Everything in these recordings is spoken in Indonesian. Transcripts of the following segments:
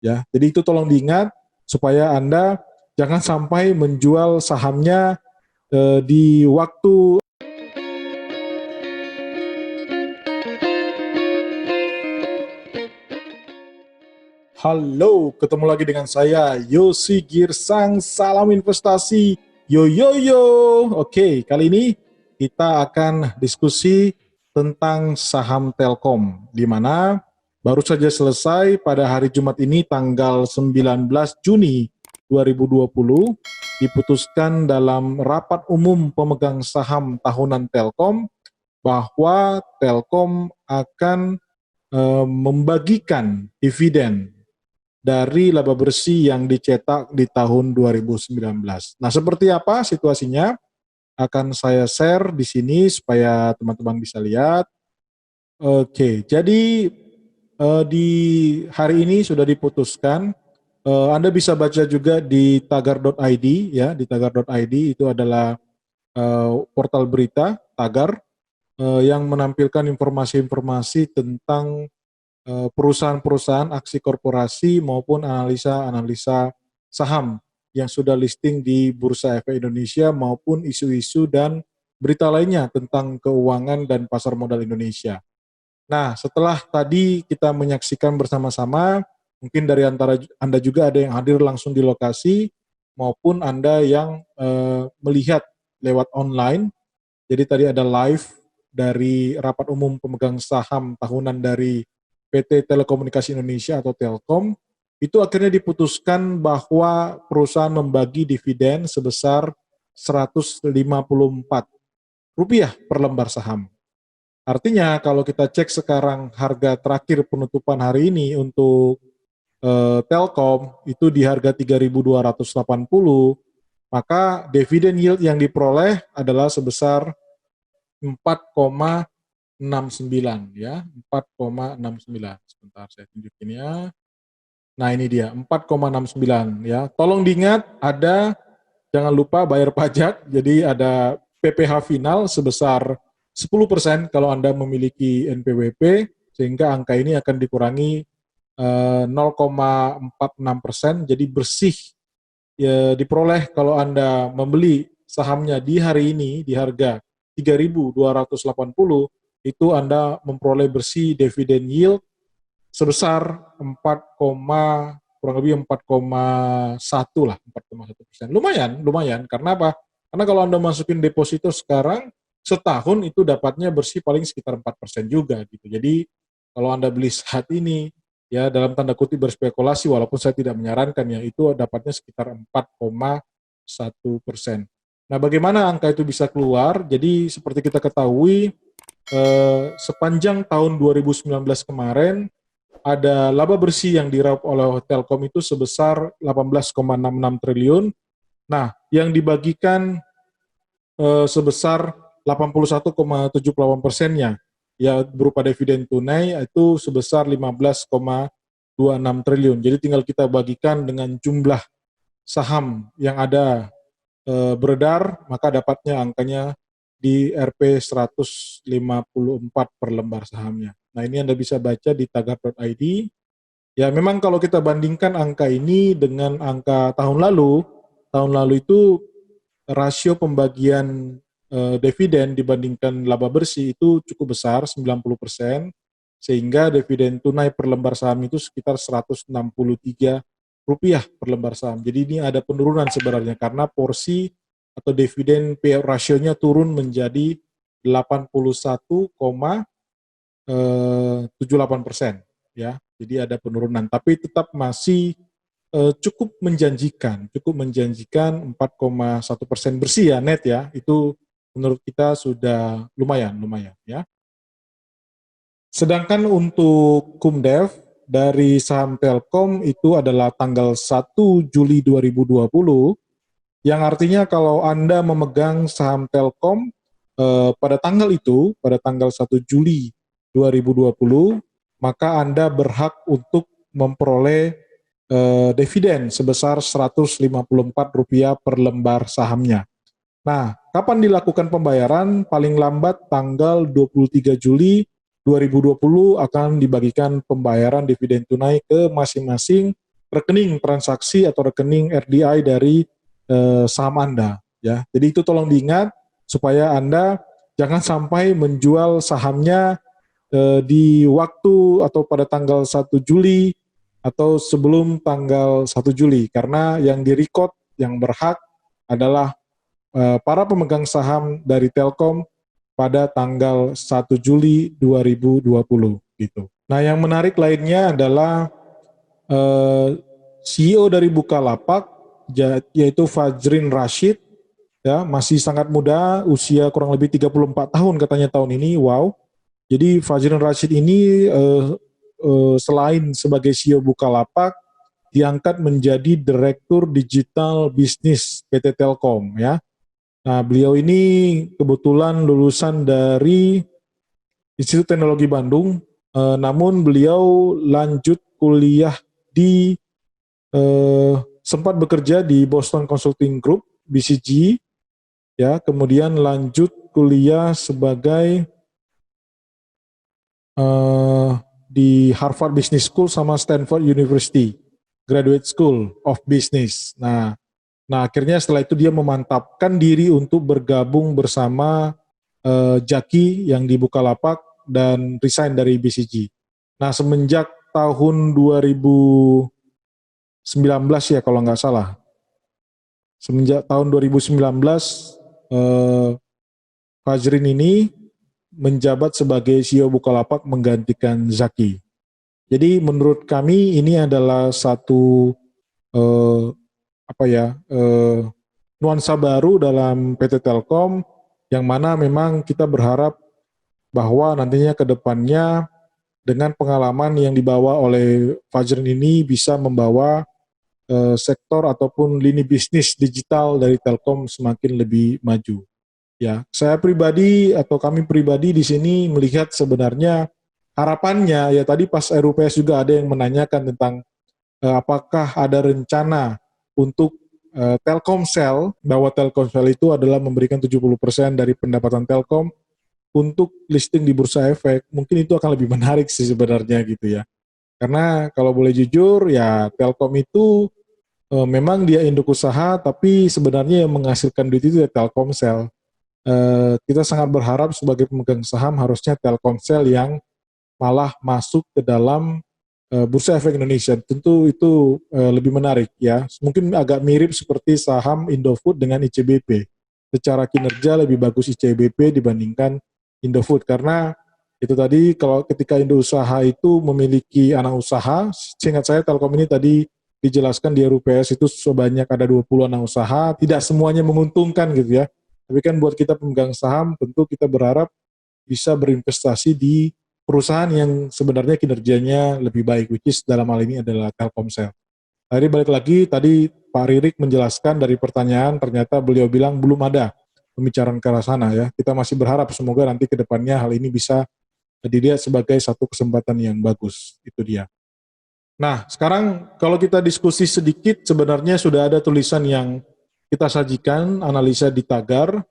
ya. Jadi itu tolong diingat supaya Anda jangan sampai menjual sahamnya di waktu. Halo, ketemu lagi dengan saya Yosi Girsang. Salam investasi. Yo yo yo. Oke, kali ini kita akan diskusi tentang saham Telkom, di mana baru saja selesai pada hari Jumat ini tanggal 19 Juni 2020 diputuskan dalam rapat umum pemegang saham tahunan Telkom bahwa Telkom akan membagikan dividen dari laba bersih yang dicetak di tahun 2019. Nah, seperti apa situasinya? Akan saya share di sini supaya teman-teman bisa lihat. Oke, jadi di hari ini sudah diputuskan. Anda bisa baca juga di tagar.id ya, di tagar.id itu adalah portal berita Tagar yang menampilkan informasi-informasi tentang perusahaan-perusahaan, aksi korporasi maupun analisa-analisa saham yang sudah listing di Bursa Efek Indonesia maupun isu-isu dan berita lainnya tentang keuangan dan pasar modal Indonesia. Nah, setelah tadi kita menyaksikan bersama-sama, mungkin dari antara Anda juga ada yang hadir langsung di lokasi maupun Anda yang melihat lewat online. Jadi tadi ada live dari rapat umum pemegang saham tahunan dari PT Telekomunikasi Indonesia atau Telkom, itu akhirnya diputuskan bahwa perusahaan membagi dividen sebesar Rp154 per lembar saham. Artinya kalau kita cek sekarang harga terakhir penutupan hari ini untuk Telkom itu di harga 3.280, maka dividen yield yang diperoleh adalah sebesar 4,69 ya, 4,69. Sebentar saya tunjukin ya. Nah, ini dia 4,69 ya. Tolong diingat jangan lupa bayar pajak. Jadi ada PPh final sebesar 10% kalau Anda memiliki NPWP, sehingga angka ini akan dikurangi 0,46%, jadi bersih ya, diperoleh kalau Anda membeli sahamnya di hari ini di harga 3.280, itu Anda memperoleh bersih dividen yield sebesar 4, kurang lebih 4,1 lah, 4,1%. Lumayan. Karena apa? Karena kalau Anda masukin deposito sekarang, setahun itu dapatnya bersih paling sekitar 4% juga gitu. Jadi kalau Anda beli saat ini, ya dalam tanda kutip berspekulasi, walaupun saya tidak menyarankan ya, itu dapatnya sekitar 4,1%. Nah, bagaimana angka itu bisa keluar? Jadi seperti kita ketahui, sepanjang tahun 2019 kemarin, ada laba bersih yang diraup oleh Telkom itu sebesar 18,66 triliun. Nah, yang dibagikan sebesar 81,78%-nya, ya berupa dividen tunai itu sebesar 15,26 triliun. Jadi tinggal kita bagikan dengan jumlah saham yang ada beredar, maka dapatnya angkanya di Rp 154 per lembar sahamnya. Nah, ini Anda bisa baca di tagar.id. Ya, memang kalau kita bandingkan angka ini dengan angka tahun lalu itu rasio pembagian dividen dibandingkan laba bersih itu cukup besar, 90%, sehingga dividen tunai per lembar saham itu sekitar Rp163 per lembar saham. Jadi ini ada penurunan sebenarnya karena porsi atau dividen payout rasionya turun menjadi 81,78%, ya. Jadi ada penurunan, tapi tetap masih cukup menjanjikan 4,1% bersih ya, net ya. Itu menurut kita sudah lumayan ya. Sedangkan untuk Kumdev dari saham Telkom itu adalah tanggal 1 Juli 2020, yang artinya kalau Anda memegang saham Telkom pada tanggal 1 Juli 2020, maka Anda berhak untuk memperoleh dividen sebesar Rp154 per lembar sahamnya. Nah, kapan dilakukan pembayaran? Paling lambat tanggal 23 Juli 2020 akan dibagikan pembayaran dividen tunai ke masing-masing rekening transaksi atau rekening RDI dari saham Anda ya. Jadi itu tolong diingat supaya Anda jangan sampai menjual sahamnya di waktu atau pada tanggal 1 Juli atau sebelum tanggal 1 Juli, karena yang di-record yang berhak adalah para pemegang saham dari Telkom pada tanggal 1 Juli 2020 gitu. Nah, yang menarik lainnya adalah CEO dari Bukalapak yaitu Fajrin Rashid ya, masih sangat muda, usia kurang lebih 34 tahun katanya tahun ini. Wow. Jadi Fajrin Rashid ini selain sebagai CEO Bukalapak diangkat menjadi Direktur Digital Bisnis PT Telkom ya. Nah, beliau ini kebetulan lulusan dari Institut Teknologi Bandung, namun beliau lanjut kuliah di sempat bekerja di Boston Consulting Group (BCG), ya, kemudian lanjut kuliah sebagai di Harvard Business School sama Stanford University Graduate School of Business. Nah, akhirnya setelah itu dia memantapkan diri untuk bergabung bersama Jaki yang di Bukalapak dan resign dari BCG. Nah, semenjak tahun 2019 ya kalau nggak salah, semenjak tahun 2019 Fajrin ini menjabat sebagai CEO Bukalapak menggantikan Zaki. Jadi menurut kami ini adalah satu nuansa baru dalam PT Telkom, yang mana memang kita berharap bahwa nantinya ke depannya dengan pengalaman yang dibawa oleh Fajrin ini bisa membawa sektor ataupun lini bisnis digital dari Telkom semakin lebih maju. Ya, saya pribadi atau kami pribadi di sini melihat sebenarnya harapannya ya, tadi pas RUPS juga ada yang menanyakan tentang apakah ada rencana untuk Telkomsel, bahwa Telkomsel itu adalah memberikan 70% dari pendapatan Telkom untuk listing di Bursa Efek. Mungkin itu akan lebih menarik sih sebenarnya gitu ya. Karena kalau boleh jujur ya, Telkom itu memang dia induk usaha, tapi sebenarnya yang menghasilkan duit itu ya Telkomsel. Kita sangat berharap sebagai pemegang saham harusnya Telkomsel yang malah masuk ke dalam Bursa Efek Indonesia. Tentu itu lebih menarik ya. Mungkin agak mirip seperti saham Indofood dengan ICBP. Secara kinerja lebih bagus ICBP dibandingkan Indofood, karena itu tadi kalau ketika Indousaha itu memiliki anak usaha, seingat saya Telkom ini tadi dijelaskan di RUPS itu sebanyak ada 20 anak usaha, tidak semuanya menguntungkan gitu ya. Tapi kan buat kita pemegang saham tentu kita berharap bisa berinvestasi di perusahaan yang sebenarnya kinerjanya lebih baik, which is dalam hal ini adalah Telkomsel. Tadi balik lagi, tadi Pak Ririk menjelaskan dari pertanyaan, ternyata beliau bilang belum ada pembicaraan ke arah sana ya. Kita masih berharap semoga nanti ke depannya hal ini bisa dilihat sebagai satu kesempatan yang bagus. Itu dia. Nah, sekarang kalau kita diskusi sedikit, sebenarnya sudah ada tulisan yang kita sajikan, analisa di Tagar,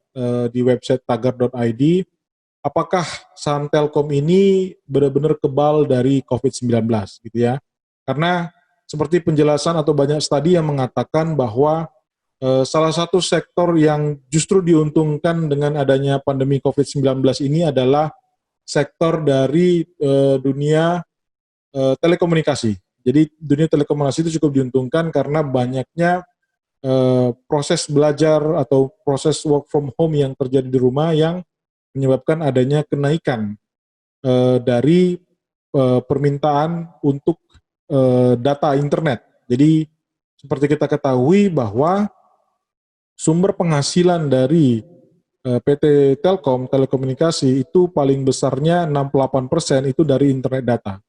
di website tagar.id. Apakah saham Telkom ini benar-benar kebal dari COVID-19 gitu ya? Karena seperti penjelasan atau banyak studi yang mengatakan bahwa salah satu sektor yang justru diuntungkan dengan adanya pandemi COVID-19 ini adalah sektor dari dunia telekomunikasi. Jadi dunia telekomunikasi itu cukup diuntungkan karena banyaknya proses belajar atau proses work from home yang terjadi di rumah yang menyebabkan adanya kenaikan dari permintaan untuk data internet. Jadi seperti kita ketahui bahwa sumber penghasilan dari PT Telkom Telekomunikasi itu paling besarnya 68% itu dari internet data.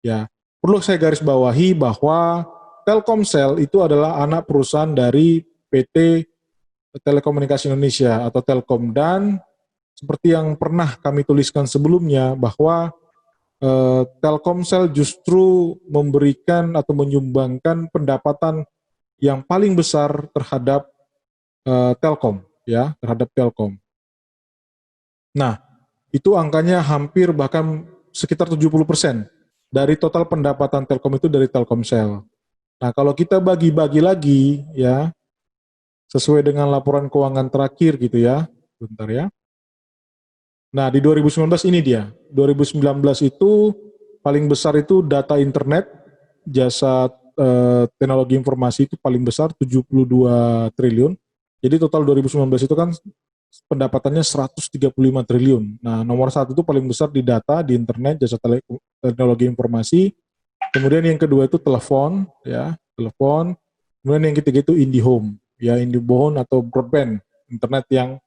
Ya, perlu saya garis bawahi bahwa Telkomsel itu adalah anak perusahaan dari PT Telekomunikasi Indonesia atau Telkom, dan seperti yang pernah kami tuliskan sebelumnya bahwa Telkomsel justru memberikan atau menyumbangkan pendapatan yang paling besar terhadap Telkom ya, terhadap Telkom. Nah, itu angkanya hampir bahkan sekitar 70% dari total pendapatan Telkom itu dari Telkomsel. Nah, kalau kita bagi-bagi lagi ya, sesuai dengan laporan keuangan terakhir gitu ya. Bentar ya. Nah, di 2019 ini dia. 2019 itu paling besar itu data internet, jasa teknologi informasi itu paling besar 72 triliun. Jadi total 2019 itu kan pendapatannya 135 triliun. Nah, nomor satu itu paling besar di data, di internet, jasa teknologi informasi. Kemudian yang kedua itu telepon, ya, telepon. Kemudian yang ketiga itu IndiHome, ya, IndiHome atau broadband, internet yang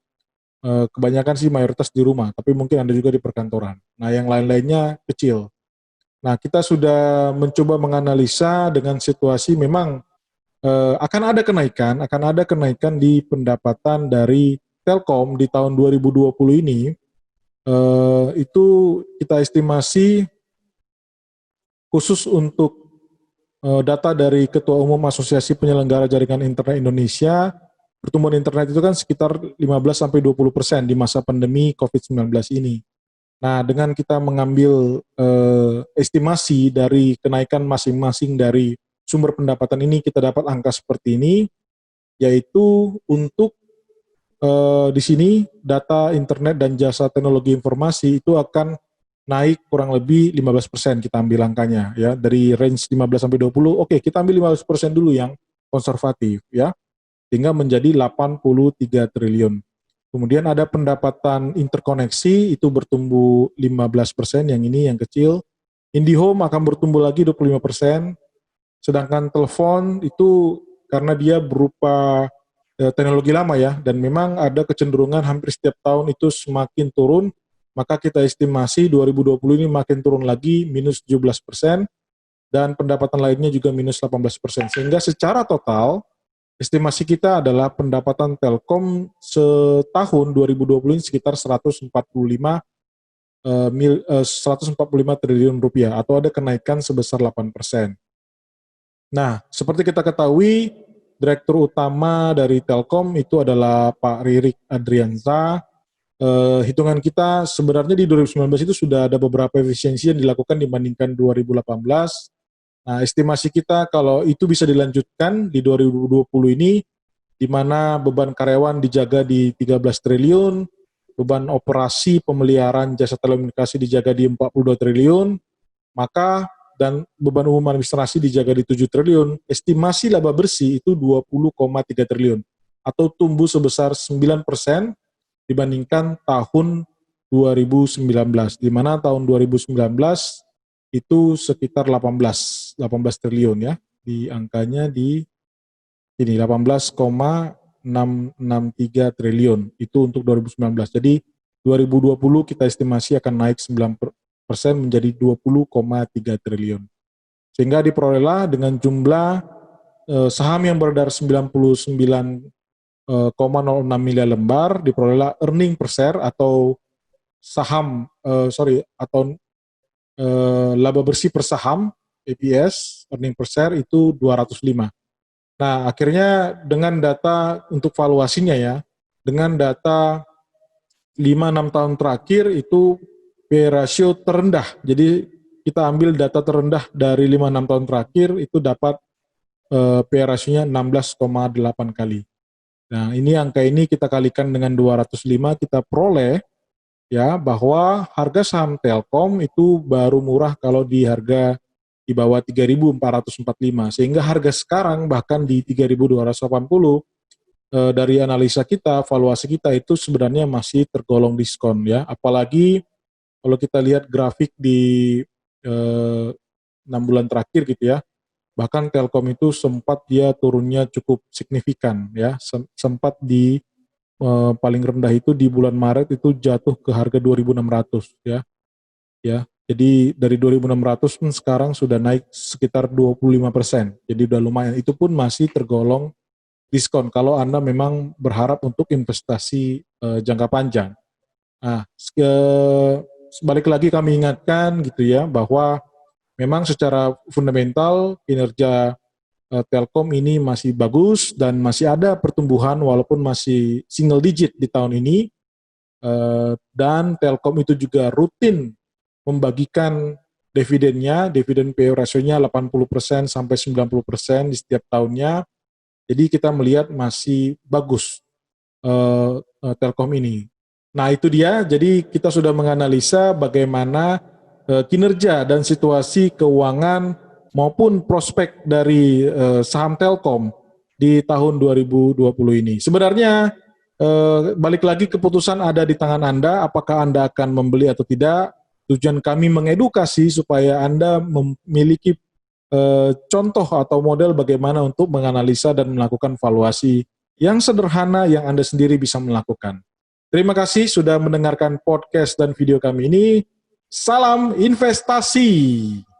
kebanyakan sih mayoritas di rumah, tapi mungkin ada juga di perkantoran. Nah, yang lain-lainnya kecil. Nah, kita sudah mencoba menganalisa dengan situasi memang akan ada kenaikan di pendapatan dari Telkom di tahun 2020 ini. Itu kita estimasi khusus untuk data dari Ketua Umum Asosiasi Penyelenggara Jaringan Internet Indonesia, pertumbuhan internet itu kan sekitar 15-20% di masa pandemi COVID-19 ini. Nah, dengan kita mengambil estimasi dari kenaikan masing-masing dari sumber pendapatan ini, kita dapat angka seperti ini, yaitu untuk di sini data internet dan jasa teknologi informasi itu akan naik kurang lebih 15%, kita ambil angkanya ya, dari range 15 sampai 20. Oke, kita ambil 15% dulu yang konservatif ya, sehingga menjadi 83 triliun. Kemudian ada pendapatan interkoneksi itu bertumbuh 15%, yang ini yang kecil. IndiHome akan bertumbuh lagi 25%, sedangkan telepon itu karena dia berupa teknologi lama ya, dan memang ada kecenderungan hampir setiap tahun itu semakin turun, maka kita estimasi 2020 ini makin turun lagi, minus 17%, dan pendapatan lainnya juga minus 18%. Sehingga secara total, estimasi kita adalah pendapatan Telkom setahun 2020 ini sekitar 145 triliun rupiah, atau ada kenaikan sebesar 8%. Nah, seperti kita ketahui, Direktur Utama dari Telkom itu adalah Pak Ririk Adriansa. Hitungan kita sebenarnya di 2019 itu sudah ada beberapa efisiensi yang dilakukan dibandingkan 2018. Nah, estimasi kita kalau itu bisa dilanjutkan di 2020 ini, di mana beban karyawan dijaga di 13 triliun, beban operasi pemeliharaan jasa telekomunikasi dijaga di 42 triliun, maka dan beban umum administrasi dijaga di 7 triliun, estimasi laba bersih itu 20,3 triliun, atau tumbuh sebesar 9% dibandingkan tahun 2019, di mana tahun 2019 itu sekitar 18 triliun ya, di angkanya di ini 18,663 triliun itu untuk 2019. Jadi 2020 kita estimasi akan naik 9% menjadi 20,3 triliun. Sehingga diperolehlah dengan jumlah saham yang beredar 99,06 miliar lembar, diperolehlah earning per share atau laba bersih per saham, EPS, earning per share itu 205. Nah, akhirnya dengan data untuk valuasinya ya, dengan data 5-6 tahun terakhir itu P/E ratio terendah. Jadi kita ambil data terendah dari 5-6 tahun terakhir itu dapat P/E rasionya 16,8 kali. Nah, ini angka ini kita kalikan dengan 205, kita peroleh ya bahwa harga saham Telkom itu baru murah kalau di harga di bawah 3.445, sehingga harga sekarang bahkan di 3.280 dari analisa kita, valuasi kita itu sebenarnya masih tergolong diskon ya, apalagi kalau kita lihat grafik di 6 bulan terakhir gitu ya, bahkan Telkom itu sempat dia turunnya cukup signifikan ya, sempat di paling rendah itu di bulan Maret itu jatuh ke harga 2.600 ya. Jadi dari 2.600 pun sekarang sudah naik sekitar 25%. Jadi udah lumayan. Itu pun masih tergolong diskon kalau Anda memang berharap untuk investasi jangka panjang. Nah, balik lagi kami ingatkan gitu ya bahwa memang secara fundamental kinerja Telkom ini masih bagus dan masih ada pertumbuhan walaupun masih single digit di tahun ini. Dan Telkom itu juga rutin membagikan dividen payout ratio-nya 80% sampai 90% di setiap tahunnya. Jadi kita melihat masih bagus Telkom ini. Nah itu dia, jadi kita sudah menganalisa bagaimana kinerja dan situasi keuangan maupun prospek dari saham Telkom di tahun 2020 ini. Sebenarnya balik lagi keputusan ada di tangan Anda, apakah Anda akan membeli atau tidak. Tujuan kami mengedukasi supaya Anda memiliki contoh atau model bagaimana untuk menganalisa dan melakukan valuasi yang sederhana yang Anda sendiri bisa melakukan. Terima kasih sudah mendengarkan podcast dan video kami ini. Salam investasi.